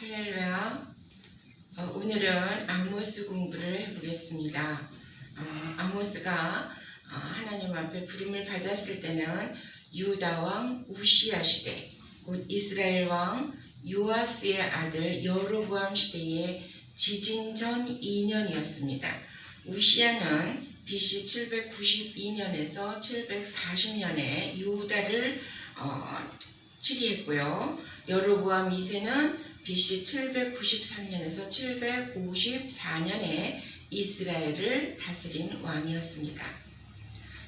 할렐루야. 오늘은 아모스 공부를 해보겠습니다. 아모스가 하나님 앞에 부름을 받았을 때는 유다 왕 우시야 시대, 곧 이스라엘 왕 요아스의 아들 여로보암 시대의 지진 전 2년이었습니다. 우시야는 BC 792년에서 740년에 유다를 치리했고요. 여로보암 2세는 BC 793년에서 754년에 이스라엘을 다스린 왕이었습니다.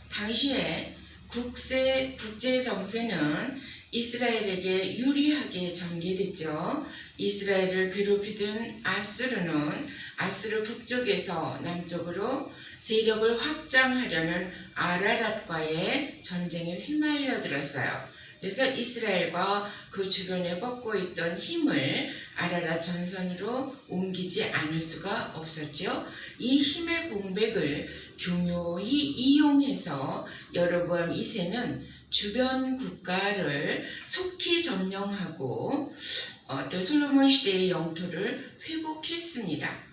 당시에 국제 정세는 이스라엘에게 유리하게 전개됐죠. 이스라엘을 괴롭히던 아수르는 아수르 북쪽에서 남쪽으로 세력을 확장하려는 아라랏과의 전쟁에 휘말려들었어요. 그래서 이스라엘과 그 주변에 뻗고 있던 힘을 아라랏 전선으로 옮기지 않을 수가 없었죠. 이 힘의 공백을 교묘히 이용해서 여로보암 2세는 주변 국가를 속히 점령하고 또 솔로몬 시대의 영토를 회복했습니다.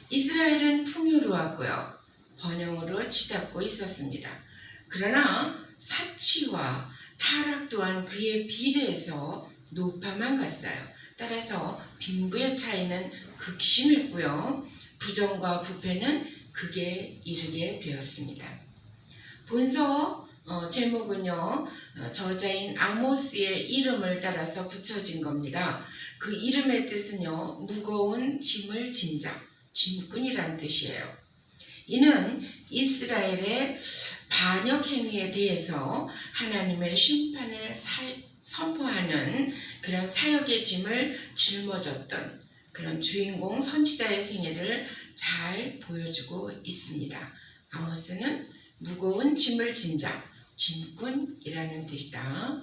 이스라엘은 풍요로웠고요. 번영으로 치닫고 있었습니다. 그러나 사치와 타락 또한 그에 비례해서 높아만 갔어요. 따라서 빈부의 차이는 극심했고요. 부정과 부패는 극에 이르게 되었습니다. 본서 제목은요, 저자인 아모스의 이름을 따라서 붙여진 겁니다. 그 이름의 뜻은요, 무거운 짐을 진 자, 짐꾼이란 뜻이에요. 이는 이스라엘의 반역 행위에 대해서 하나님의 심판을 선포하는 그런 사역의 짐을 짊어졌던 그런 주인공 선지자의 생애를 잘 보여주고 있습니다. 아모스는 무거운 짐을 진 자, 짐꾼이라는 뜻이다.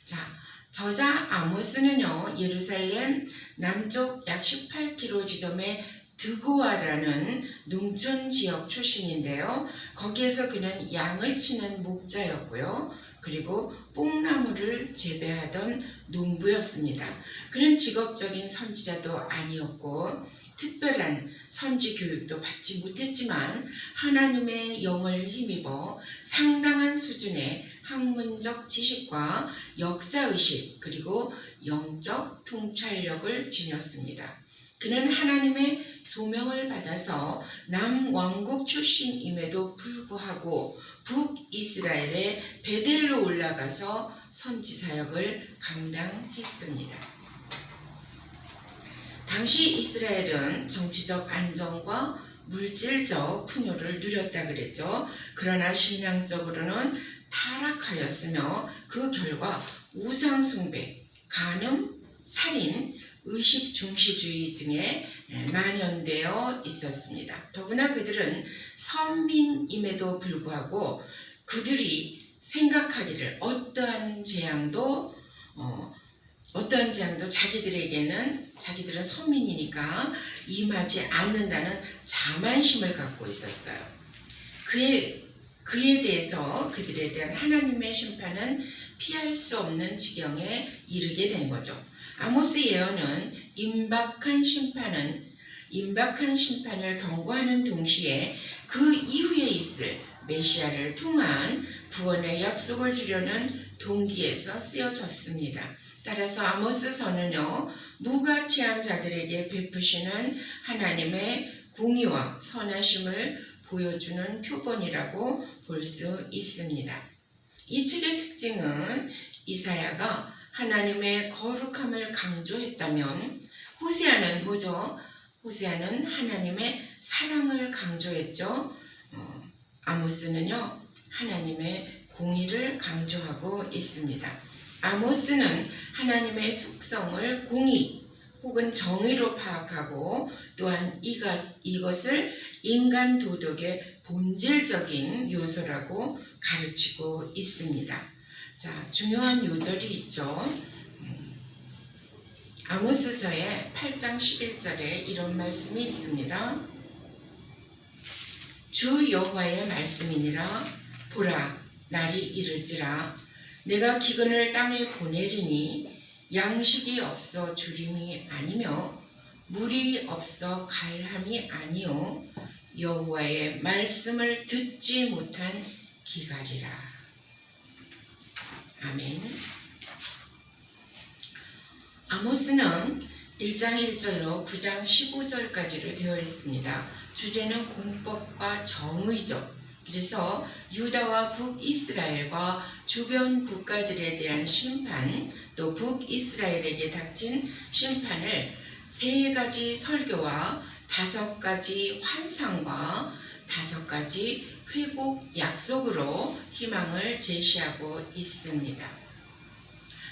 자, 저자 아모스는요, 예루살렘 남쪽 약 18km 지점에 드고아라는 농촌 지역 출신인데요. 거기에서 그는 양을 치는 목자였고요. 그리고 뽕나무를 재배하던 농부였습니다. 그는 직업적인 선지자도 아니었고 특별한 선지 교육도 받지 못했지만 하나님의 영을 힘입어 상당한 수준의 학문적 지식과 역사의식 그리고 영적 통찰력을 지녔습니다. 그는 하나님의 소명을 받아서 남왕국 출신임에도 불구하고 북이스라엘의 베델로 올라가서 선지 사역을 감당했습니다. 당시 이스라엘은 정치적 안정과 물질적 풍요를 누렸다 그랬죠. 그러나 신앙적으로는 타락하였으며 그 결과 우상숭배, 간음, 살인, 의식중시주의 등에 만연되어 있었습니다. 더구나 그들은 선민임에도 불구하고 그들이 생각하기를 어떠한 재앙도 자기들은 선민이니까 임하지 않는다는 자만심을 갖고 있었어요. 그에 대해서 그들에 대한 하나님의 심판은 피할 수 없는 지경에 이르게 된 거죠. 아모스 예언은 임박한 심판을 경고하는 동시에 그 이후에 있을 메시아를 통한 구원의 약속을 주려는 동기에서 쓰여졌습니다. 따라서 아모스서는요, 무가치한 자들에게 베푸시는 하나님의 공의와 선하심을 보여주는 표본이라고 볼 수 있습니다. 이 책의 특징은 이사야가 하나님의 거룩함을 강조했다면 호세아는 뭐죠? 호세아는 하나님의 사랑을 강조했죠. 아모스는요, 하나님의 공의를 강조하고 있습니다. 아모스는 하나님의 속성을 공의 혹은 정의로 파악하고 또한 이것을 인간 도덕의 본질적인 요소라고 가르치고 있습니다. 자, 중요한 요절이 있죠. 아모스서의 8장 11절에 이런 말씀이 있습니다. 주 여호와의 말씀이니라. 보라, 날이 이를지라. 내가 기근을 땅에 보내리니 양식이 없어 주림이 아니며 물이 없어 갈함이 아니요 여호와의 말씀을 듣지 못한 기갈이라. 아멘. 아모스는 1장 1절로 9장 15절까지로 되어 있습니다. 주제는 공법과 정의죠. 그래서 유다와 북이스라엘과 주변 국가들에 대한 심판, 또 북이스라엘에게 닥친 심판을 3가지 설교와 5가지 환상과 5가지 회복 약속으로 희망을 제시하고 있습니다.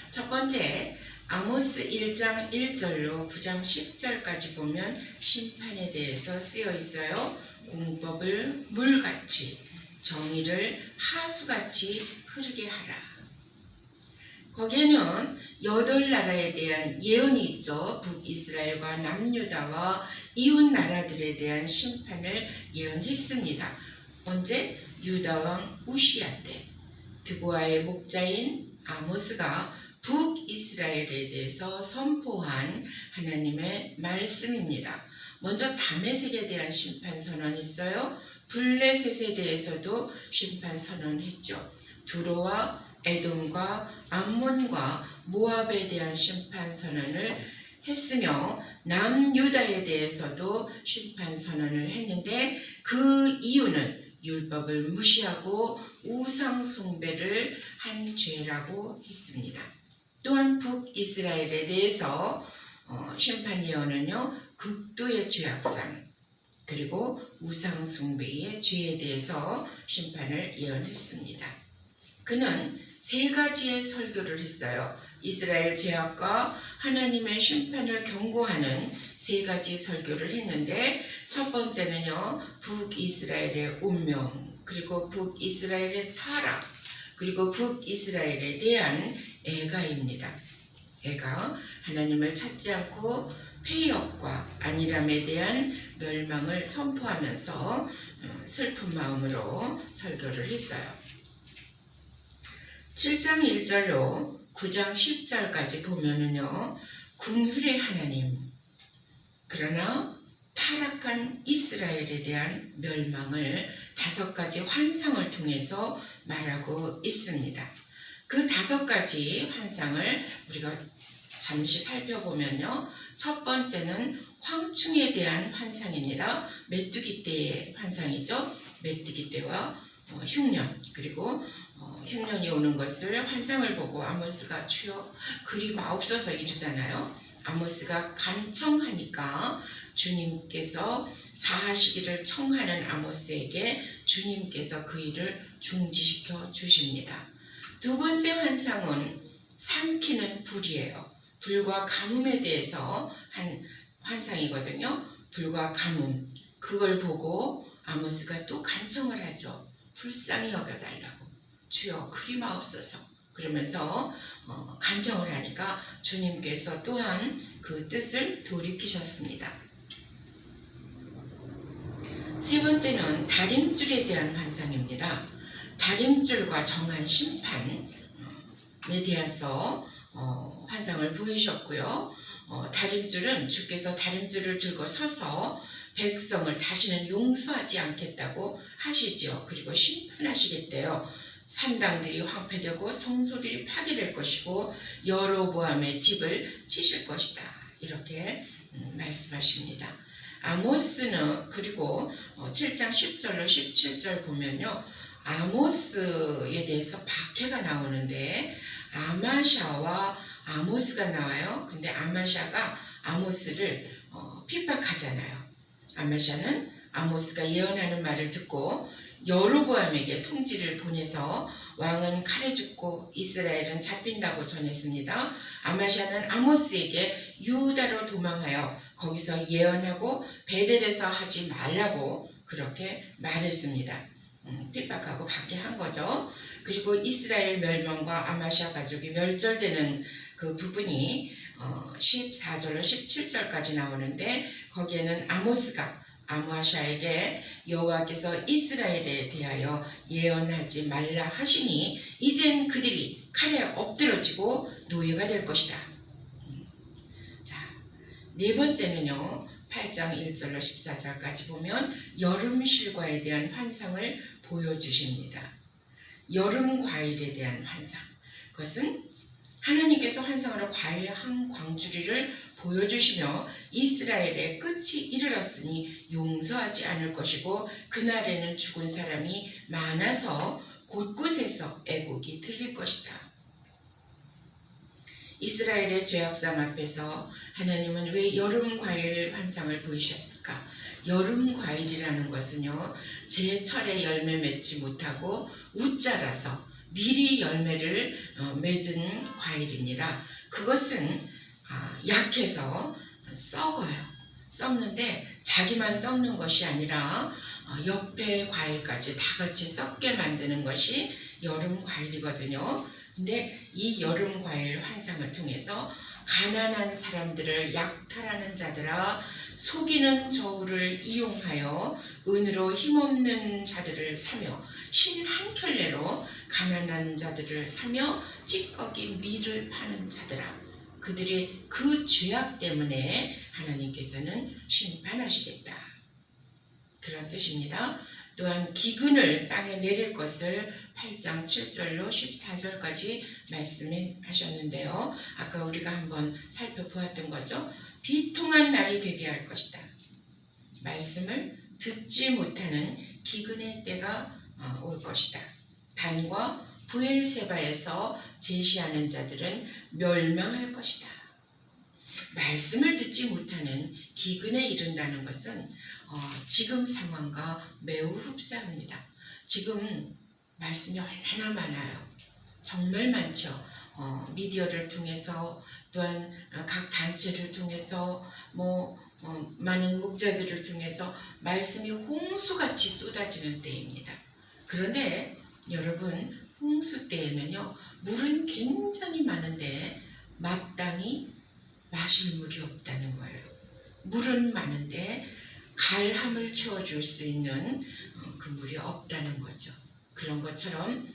첫 번째, 아모스 1장 1절로 9장 10절까지 보면 심판에 대해서 쓰여 있어요. 공법을 물같이, 정의를 하수같이 흐르게 하라. 거기에는 8나라에 대한 예언이 있죠. 북이스라엘과 남유다와 이웃 나라들에 대한 심판을 예언했습니다. 언제? 유다왕 우시야 때 드고아의 목자인 아모스가 북이스라엘에 대해서 선포한 하나님의 말씀입니다. 먼저 다메섹에 대한 심판 선언이 있어요. 블레셋에 대해서도 심판 선언했죠. 두로와 에돔과 암몬과 모압에 대한 심판 선언을 했으며 남유다에 대해서도 심판 선언을 했는데 그 이유는 율법을 무시하고 우상 숭배를 한 죄라고 했습니다. 또한 북이스라엘에 대해서 심판 예언은요, 극도의 죄악상 그리고 우상 숭배의 죄에 대해서 심판을 예언했습니다. 그는 3가지의 설교를 했어요. 이스라엘 죄악과 하나님의 심판을 경고하는 3가지 설교를 했는데, 첫 번째는요, 북이스라엘의 운명, 그리고 북이스라엘의 타락, 그리고 북이스라엘에 대한 애가입니다. 애가 하나님을 찾지 않고 폐역과 안일함에 대한 멸망을 선포하면서 슬픈 마음으로 설교를 했어요. 7장 1절로 9장 10절까지 보면은요, 궁휼의 하나님, 그러나 타락한 이스라엘에 대한 멸망을 5가지 환상을 통해서 말하고 있습니다. 그 5가지 환상을 우리가 잠시 살펴보면요, 첫 번째는 황충에 대한 환상입니다. 메뚜기 떼의 환상이죠. 메뚜기 떼와 흉년, 그리고 흉년이 오는 것을 환상을 보고 아모스가 주여 그리 마옵소서 이르잖아요. 아모스가 간청하니까 주님께서 사하시기를 청하는 아모스에게 주님께서 그 일을 중지시켜 주십니다. 두 번째 환상은 삼키는 불이에요. 불과 가뭄에 대해서 한 환상이거든요. 불과 가뭄, 그걸 보고 아모스가 또 간청을 하죠. 불쌍히 여겨달라고, 주여 그리 마옵소서 그러면서 간청을 하니까 주님께서 또한 그 뜻을 돌이키셨습니다. 세 번째는 다림줄에 대한 환상입니다. 다림줄과 정한 심판에 대해서 환상을 보이셨고요. 다림줄은 주께서 다림줄을 들고 서서 백성을 다시는 용서하지 않겠다고 하시지요. 그리고 심판하시겠대요. 산당들이 황폐되고 성소들이 파괴될 것이고 여로보암의 집을 치실 것이다. 이렇게 말씀하십니다. 아모스는 그리고 7장 10절로 17절 보면요, 아모스에 대해서 박해가 나오는데 아마샤와 아모스가 나와요. 근데 아마샤가 아모스를 핍박하잖아요. 아마샤는 아모스가 예언하는 말을 듣고 여로보암에게 통지를 보내서 왕은 칼에 죽고 이스라엘은 잡힌다고 전했습니다. 아마샤는 아모스에게 유다로 도망하여 거기서 예언하고 베델에서 하지 말라고 그렇게 말했습니다. 핍박하고 박해한 거죠. 그리고 이스라엘 멸망과 아마샤 가족이 멸절되는 그 부분이 14절로 17절까지 나오는데, 거기에는 아모스가 아마샤에게 여호와께서 이스라엘에 대하여 예언하지 말라 하시니 이젠 그들이 칼에 엎드러지고 노예가 될 것이다. 네 번째는요. 8장 1절로 14절까지 보면 여름 실과에 대한 환상을 보여주십니다. 여름 과일에 대한 환상. 그것은 하나님께서 환상으로 과일 한 광주리를 보여주시며 이스라엘의 끝이 이르렀으니 용서하지 않을 것이고 그날에는 죽은 사람이 많아서 곳곳에서 애곡이 들릴 것이다. 이스라엘의 죄악삼 앞에서 하나님은 왜 여름 과일 환상을 보이셨을까? 여름 과일이라는 것은요, 제철에 열매 맺지 못하고 웃자라서 미리 열매를 맺은 과일입니다. 그것은 약해서 썩어요. 썩는데 자기만 썩는 것이 아니라 옆에 과일까지 다 같이 썩게 만드는 것이 여름 과일이거든요. 근데 이 여름 과일 환상을 통해서 가난한 사람들을 약탈하는 자들아 속이는 저울을 이용하여 은으로 힘없는 자들을 사며 신 한 켤레로 가난한 자들을 사며 찌꺼기 밀을 파는 자들아 그들의 그 죄악 때문에 하나님께서는 심판하시겠다. 그런 뜻입니다. 또한 기근을 땅에 내릴 것을 8장 7절로 14절까지 말씀하셨는데요. 아까 우리가 한번 살펴보았던 거죠. 비통한 날이 되게 할 것이다. 말씀을 듣지 못하는 기근의 때가 올 것이다. 단과 브엘세바에서 제시하는 자들은 멸망할 것이다. 말씀을 듣지 못하는 기근에 이른다는 것은 지금 상황과 매우 흡사합니다. 지금 말씀이 얼마나 많아요. 정말 많죠. 미디어를 통해서 또한 각 단체를 통해서 많은 목자들을 통해서 말씀이 홍수같이 쏟아지는 때입니다. 그런데 여러분 홍수 때에는요 물은 굉장히 많은데 마땅히 마실 물이 없다는 거예요. 물은 많은데 갈함을 채워줄 수 있는 그 물이 없다는 거죠. 그런 것처럼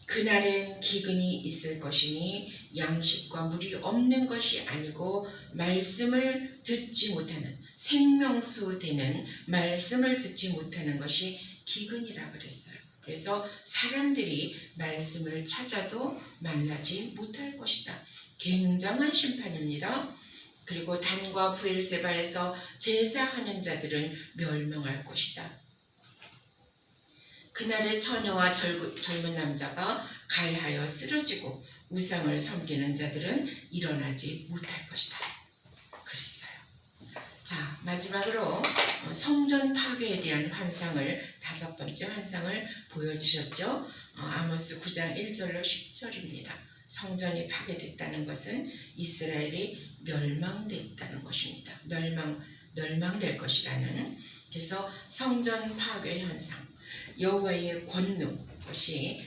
그날엔 기근이 있을 것이니 양식과 물이 없는 것이 아니고 말씀을 듣지 못하는 생명수 되는 말씀을 듣지 못하는 것이 기근이라 그랬어요. 그래서 사람들이 말씀을 찾아도 만나지 못할 것이다. 굉장한 심판입니다. 그리고 단과 브엘세바에서 제사하는 자들은 멸망할 것이다. 그날의 처녀와 젊은 남자가 갈하여 쓰러지고 우상을 섬기는 자들은 일어나지 못할 것이다. 그랬어요. 자, 마지막으로 성전 파괴에 대한 환상을 5번째 환상을 보여주셨죠. 아모스 9장 1절로 10절입니다. 성전이 파괴됐다는 것은 이스라엘이 멸망됐다는 것입니다. 멸망될 것이라는. 그래서 성전 파괴 현상, 여호와의 권능, 것이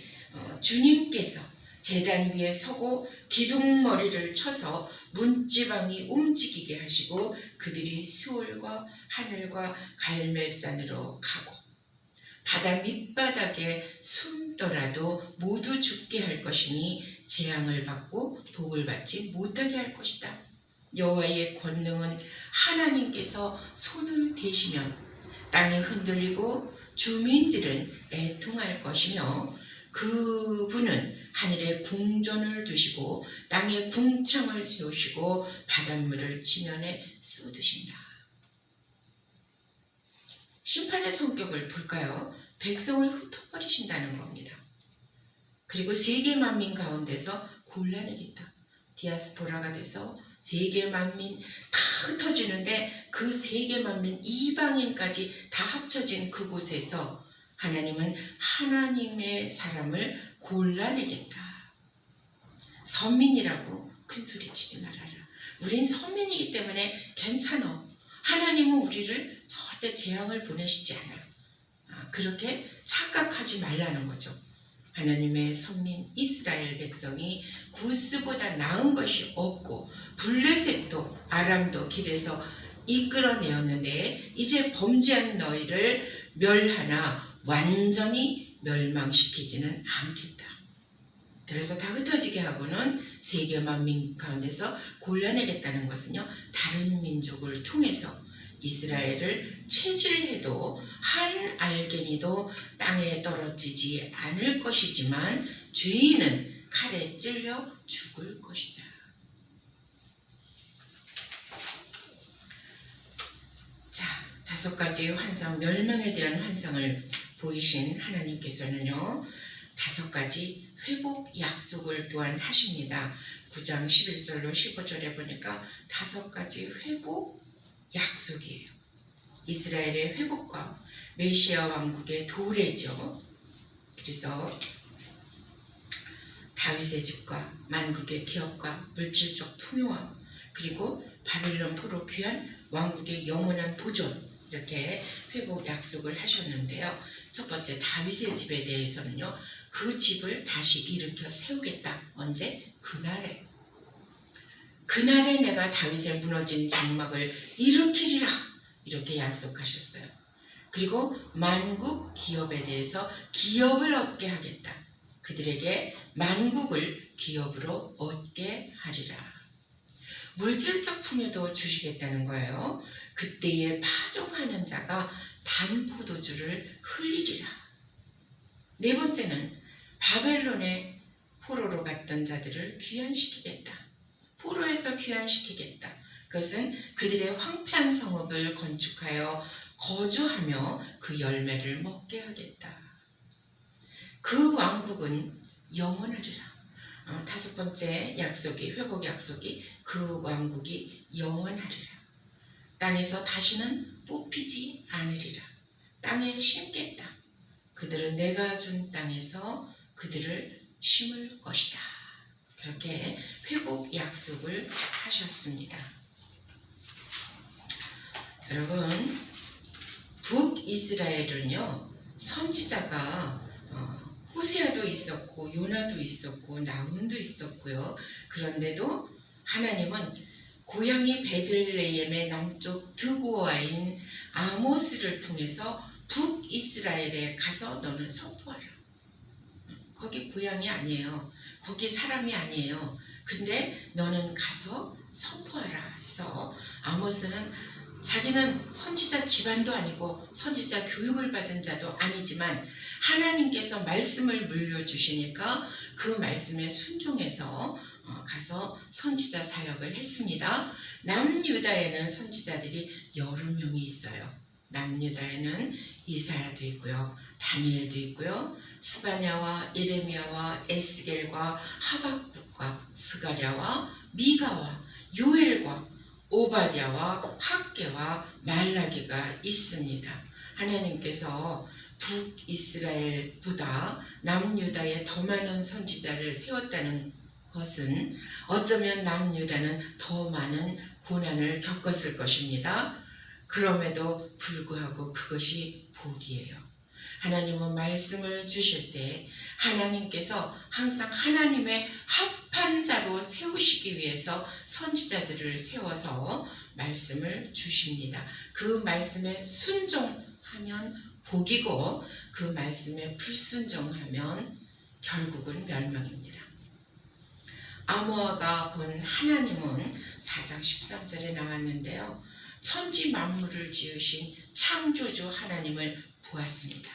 주님께서 제단 위에 서고 기둥머리를 쳐서 문지방이 움직이게 하시고 그들이 스올과 하늘과 갈멜산으로 가고 바다 밑바닥에 숨더라도 모두 죽게 할 것이니 재앙을 받고 복을 받지 못하게 할 것이다. 여호와의 권능은 하나님께서 손을 대시면 땅이 흔들리고 주민들은 애통할 것이며 그분은 하늘에 궁전을 두시고 땅에 궁창을 세우시고 바닷물을 지면에 쏟으신다. 심판의 성격을 볼까요? 백성을 흩어버리신다는 겁니다. 그리고 세계 만민 가운데서 골라내겠다. 디아스포라가 돼서 세계 만민 다 흩어지는데 그 세계 만민 이방인까지 다 합쳐진 그곳에서 하나님은 하나님의 사람을 골라내겠다. 선민이라고 큰 소리 치지 말아라. 우린 선민이기 때문에 괜찮아. 하나님은 우리를 절대 재앙을 보내시지 않아. 그렇게 착각하지 말라는 거죠. 하나님의 선민 이스라엘 백성이 구스보다 나은 것이 없고 블레셋도 아람도 길에서 이끌어내었는데 이제 범죄한 너희를 멸하나 완전히 멸망시키지는 않겠다. 그래서 다 흩어지게 하고는 세계 만민 가운데서 골라내겠다는 것은요, 다른 민족을 통해서 이스라엘을 체질해도 한 알갱이도 땅에 떨어지지 않을 것이지만 죄인은 칼에 찔려 죽을 것이다. 자, 5가지 환상, 멸망에 대한 환상을 보이신 하나님께서는요, 5가지 회복 약속을 또한 하십니다. 9장 11절로 15절에 보니까 5가지 회복 약속이에요. 이스라엘의 회복과 메시아 왕국의 도래죠. 그래서 다윗의 집과 만국의 기업과 물질적 풍요와 그리고 바벨론 포로 귀한 왕국의 영원한 보존, 이렇게 회복 약속을 하셨는데요. 첫 번째 다윗의 집에 대해서는요, 그 집을 다시 일으켜 세우겠다. 언제? 그날에 내가 다윗의 무너진 장막을 일으키리라, 이렇게 약속하셨어요. 그리고 만국 기업에 대해서 기업을 얻게 하겠다. 그들에게 만국을 기업으로 얻게 하리라. 물질적 풍요도 주시겠다는 거예요. 그때에 파종하는 자가 단 포도주를 흘리리라. 4번째는 바벨론의 포로로 갔던 자들을 귀환시키겠다. 포로에서 귀환시키겠다. 그것은 그들의 황폐한 성읍을 건축하여 거주하며 그 열매를 먹게 하겠다. 그 왕국은 영원하리라. 5번째 약속이, 회복 약속이, 그 왕국이 영원하리라. 땅에서 다시는 뽑히지 않으리라. 땅에 심겠다. 그들은 내가 준 땅에서 그들을 심을 것이다. 그렇게 회복 약속을 하셨습니다. 여러분, 북이스라엘은요, 선지자가 호세아도 있었고 요나도 있었고 나훔도 있었고요. 그런데도 하나님은 고향이 베들레헴의 남쪽 드고아인 아모스를 통해서 북이스라엘에 가서 너는 선포하라. 거기 고향이 아니에요. 거기 사람이 아니에요. 근데 너는 가서 선포하라 해서, 아모스는 자기는 선지자 집안도 아니고 선지자 교육을 받은 자도 아니지만 하나님께서 말씀을 물려주시니까 그 말씀에 순종해서 가서 선지자 사역을 했습니다. 남유다에는 선지자들이 여러 명이 있어요. 남유다에는 이사야도 있고요, 다니엘도 있고요, 스바냐와 예레미야와 에스겔과 하박국과 스가랴와 미가와 요엘과 오바댜와 학개와 말라기가 있습니다. 하나님께서 북이스라엘보다 남유다에 더 많은 선지자를 세웠다는 것은 어쩌면 남유다는 더 많은 고난을 겪었을 것입니다. 그럼에도 불구하고 그것이 복이에요. 하나님은 말씀을 주실 때 하나님께서 항상 하나님의 합한 자로 세우시기 위해서 선지자들을 세워서 말씀을 주십니다. 그 말씀에 순종하면 복이고 그 말씀에 불순종하면 결국은 멸망입니다. 아모아가 본 하나님은 4장 13절에 나왔는데요. 천지 만물을 지으신 창조주 하나님을 보았습니다.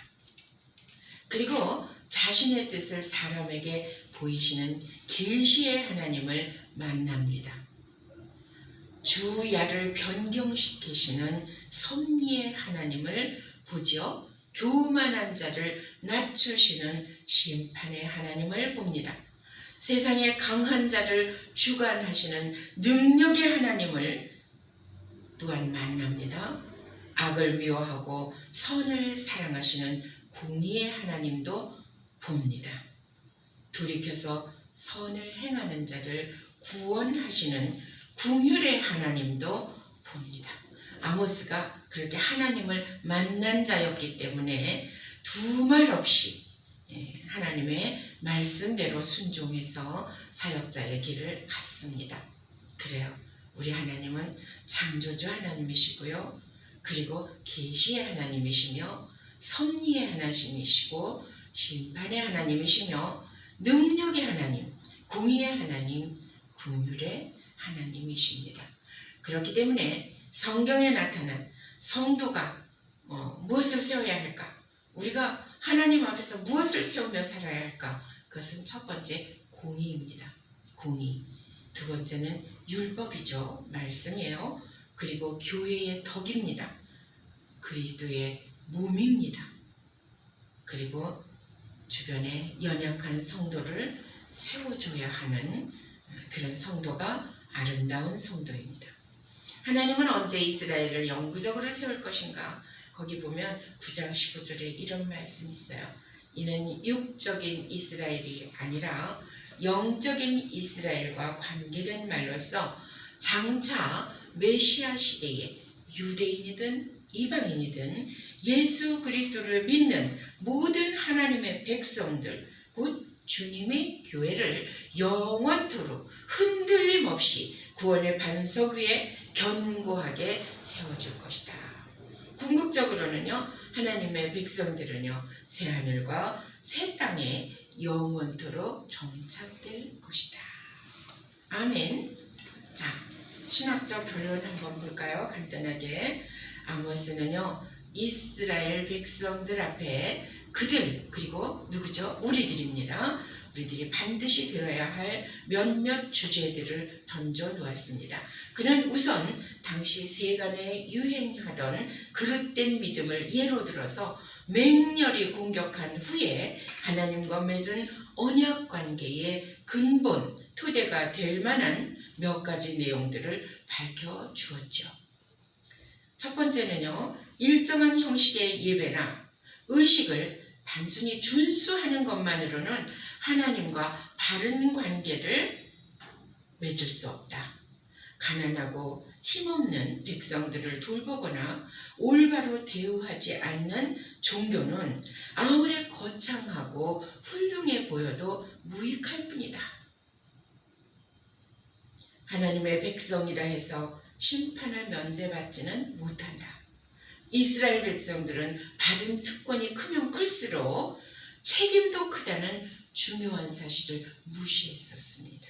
그리고 자신의 뜻을 사람에게 보이시는 계시의 하나님을 만납니다. 주야를 변경시키시는 섭리의 하나님을 보지요. 교만한 자를 낮추시는 심판의 하나님을 봅니다. 세상의 강한 자를 주관하시는 능력의 하나님을 또한 만납니다. 악을 미워하고 선을 사랑하시는 공의의 하나님도 봅니다. 돌이켜서 선을 행하는 자를 구원하시는 긍휼의 하나님도 봅니다. 아모스가 그렇게 하나님을 만난 자였기 때문에 두말 없이 하나님의 말씀대로 순종해서 사역자의 길을 갔습니다. 그래요. 우리 하나님은 창조주 하나님이시고요. 그리고 계시의 하나님이시며 섭리의 하나님이시고 심판의 하나님이시며 능력의 하나님, 공의의 하나님, 긍휼의 하나님이십니다. 그렇기 때문에 성경에 나타난 성도가 무엇을 세워야 할까? 우리가 하나님 앞에서 무엇을 세우며 살아야 할까? 그것은 첫 번째 공의입니다. 공의. 두 번째는 율법이죠. 말씀이에요. 그리고 교회의 덕입니다. 그리스도의 몸입니다. 그리고 주변에 연약한 성도를 세워줘야 하는 그런 성도가 아름다운 성도입니다. 하나님은 언제 이스라엘을 영구적으로 세울 것인가? 거기 보면 9장 15절에 이런 말씀이 있어요. 이는 육적인 이스라엘이 아니라 영적인 이스라엘과 관계된 말로서 장차 메시아 시대에 유대인이든 이방인이든 예수 그리스도를 믿는 모든 하나님의 백성들, 곧 주님의 교회를 영원토록 흔들림 없이 구원의 반석 위에 견고하게 세워줄 것이다. 궁극적으로는요, 하나님의 백성들은요, 새하늘과 새 땅에 영원토록 정착될 것이다. 아멘. 자, 신학적 결론 한번 볼까요? 간단하게. 아모스는요, 이스라엘 백성들 앞에 그들, 그리고 누구죠? 우리들입니다. 우리들이 반드시 들어야 할 몇몇 주제들을 던져 놓았습니다. 그는 우선 당시 세간에 유행하던 그릇된 믿음을 예로 들어서 맹렬히 공격한 후에 하나님과 맺은 언약 관계의 근본, 토대가 될 만한 몇 가지 내용들을 밝혀주었죠. 첫 번째는요, 일정한 형식의 예배나 의식을 단순히 준수하는 것만으로는 하나님과 바른 관계를 맺을 수 없다. 가난하고 힘없는 백성들을 돌보거나 올바로 대우하지 않는 종교는 아무리 거창하고 훌륭해 보여도 무익할 뿐이다. 하나님의 백성이라 해서 심판을 면제받지는 못한다. 이스라엘 백성들은 받은 특권이 크면 클수록 책임도 크다는 중요한 사실을 무시했었습니다.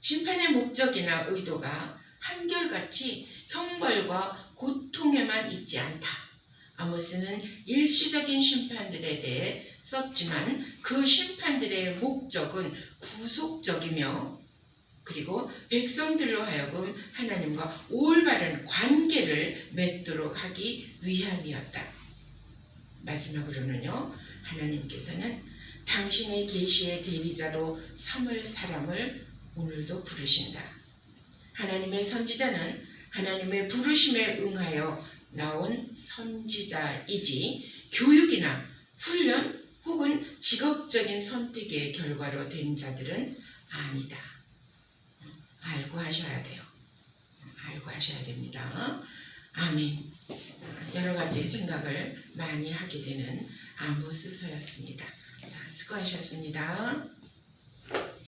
심판의 목적이나 의도가 한결같이 형벌과 고통에만 있지 않다. 아모스는 일시적인 심판들에 대해 썼지만 그 심판들의 목적은 구속적이며 그리고 백성들로 하여금 하나님과 올바른 관계를 맺도록 하기 위함이었다. 마지막으로는요, 하나님께서는 당신의 계시의 대리자로 삼을 사람을 오늘도 부르신다. 하나님의 선지자는 하나님의 부르심에 응하여 나온 선지자이지 교육이나 훈련 혹은 직업적인 선택의 결과로 된 자들은 아니다. 알고 하셔야 돼요. 알고 하셔야 됩니다. 아멘. 여러 가지 생각을 많이 하게 되는 아모스서였습니다. 자, 수고하셨습니다.